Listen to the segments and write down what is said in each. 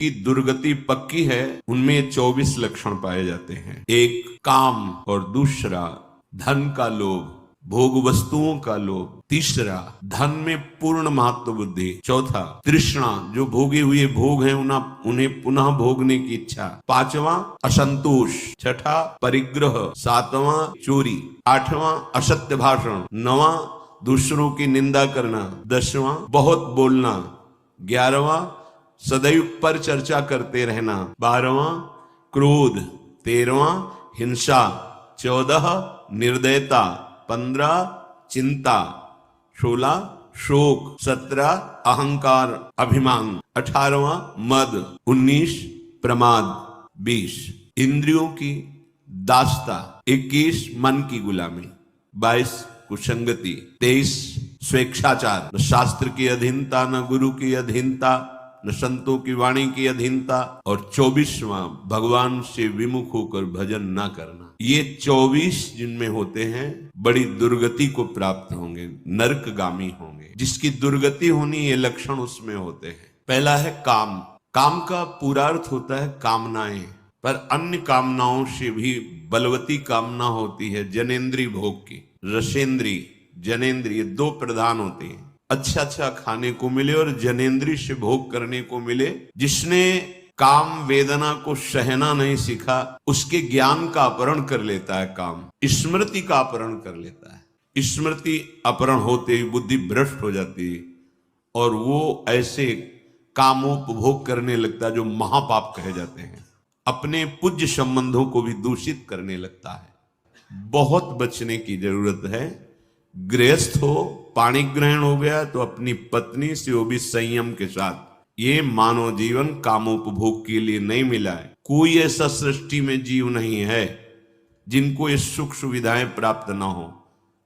की दुर्गति पक्की है, उनमें 24 लक्षण पाए जाते हैं। एक काम, और दूसरा धन का लोभ, भोग वस्तुओं का लोभ, तीसरा धन में पूर्ण महत्व बुद्धि, चौथा तृष्णा, जो भोगे हुए भोग हैं उन्हें पुनः भोगने की इच्छा, पांचवा असंतोष, छठा परिग्रह, सातवां चोरी, आठवां असत्य भाषण, नवां दूसरों की निंदा करना, 10वां बहुत बोलना, 11वां सदैव पर चर्चा करते रहना, 12वां क्रोध, 13वां हिंसा, 14 निर्दयता, 15 चिंता, 16 शोक, 17 अहंकार अभिमान, 18वां मद, 19 प्रमाद, 20 इंद्रियों की दासता, 21 मन की गुलामी, 22 कुसंगति, 23 स्वेच्छाचार, न शास्त्र की अधीनता, न गुरु की अधीनता, न संतों की वाणी की अधीनता, और 24वां भगवान से विमुख होकर भजन न करना। ये 24 जिनमें होते हैं बड़ी दुर्गति को प्राप्त होंगे, नरकगामी होंगे। जिसकी दुर्गति होनी ये लक्षण उसमें होते हैं। पहला है काम। काम का पूरा अर्थ होता है कामनाएं, पर अन्य कामनाओं से भी बलवती कामना होती है जनेन्द्रीय भोग की। रसेंद्रीय, जनेन्द्रीय, दो प्रधान होते हैं। अच्छा अच्छा खाने को मिले और जनेन्द्रीय से भोग करने को मिले। जिसने काम वेदना को सहना नहीं सीखा, उसके ज्ञान का अपहरण कर लेता है काम, स्मृति का अपहरण कर लेता है। स्मृति अपहरण होते ही बुद्धि भ्रष्ट हो जाती है और वो ऐसे कामोपभोग करने लगता है जो महापाप कहे जाते हैं। अपने पूज्य संबंधों को भी दूषित करने लगता है। बहुत बचने की जरूरत है। गृहस्थ हो, पाणी ग्रहण हो गया तो अपनी पत्नी से वो भी संयम के साथ। ये मानव जीवन कामोपभोग के लिए नहीं मिला है। कोई ऐसा सृष्टि में जीव नहीं है जिनको ये सुख सुविधाएं प्राप्त ना हो।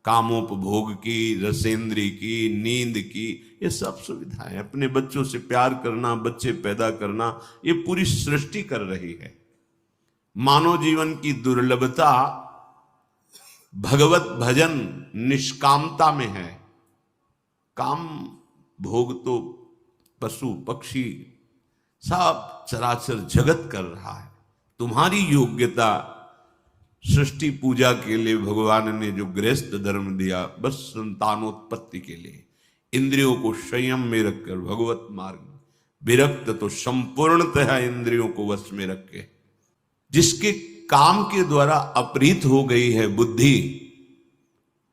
कामोपभोग की, रसेंद्री की, नींद की, ये सब सुविधाएं, अपने बच्चों से प्यार करना, बच्चे पैदा करना, ये पूरी सृष्टि कर रही है। मानव जीवन की दुर्लभता भगवत भजन निष्कामता में है। काम भोग तो पशु पक्षी सब चराचर जगत कर रहा है। तुम्हारी योग्यता सृष्टि पूजा के लिए भगवान ने जो गृहस्थ धर्म दिया, बस संतानोत्पत्ति के लिए। इंद्रियों को संयम में रखकर भगवत मार्ग, विरक्त तो संपूर्णतः इंद्रियों को वश में रख के। जिसके काम के द्वारा अपरीत हो गई है बुद्धि,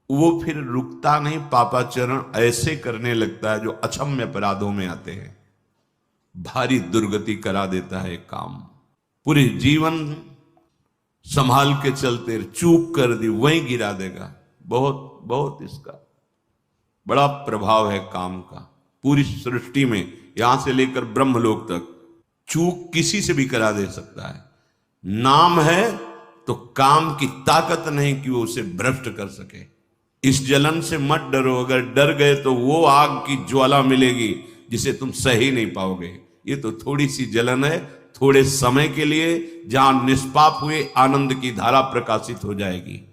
वो फिर रुकता नहीं, पापाचरण ऐसे करने लगता है जो अक्षम्य अपराधों में आते हैं। भारी दुर्गति करा देता है काम। पूरे जीवन संभाल के चलते, चूक कर दी वहीं गिरा देगा। बहुत बहुत इसका बड़ा प्रभाव है काम का पूरी सृष्टि में, यहां से लेकर ब्रह्मलोक तक। चूक किसी से भी करा दे सकता है। नाम है तो काम की ताकत नहीं कि वो उसे भ्रष्ट कर सके। इस जलन से मत डरो, अगर डर गए तो वो आग की ज्वाला मिलेगी जिसे तुम सह ही नहीं पाओगे। ये तो थोड़ी सी जलन है, थोड़े समय के लिए, जहां निष्पाप हुए आनंद की धारा प्रकाशित हो जाएगी।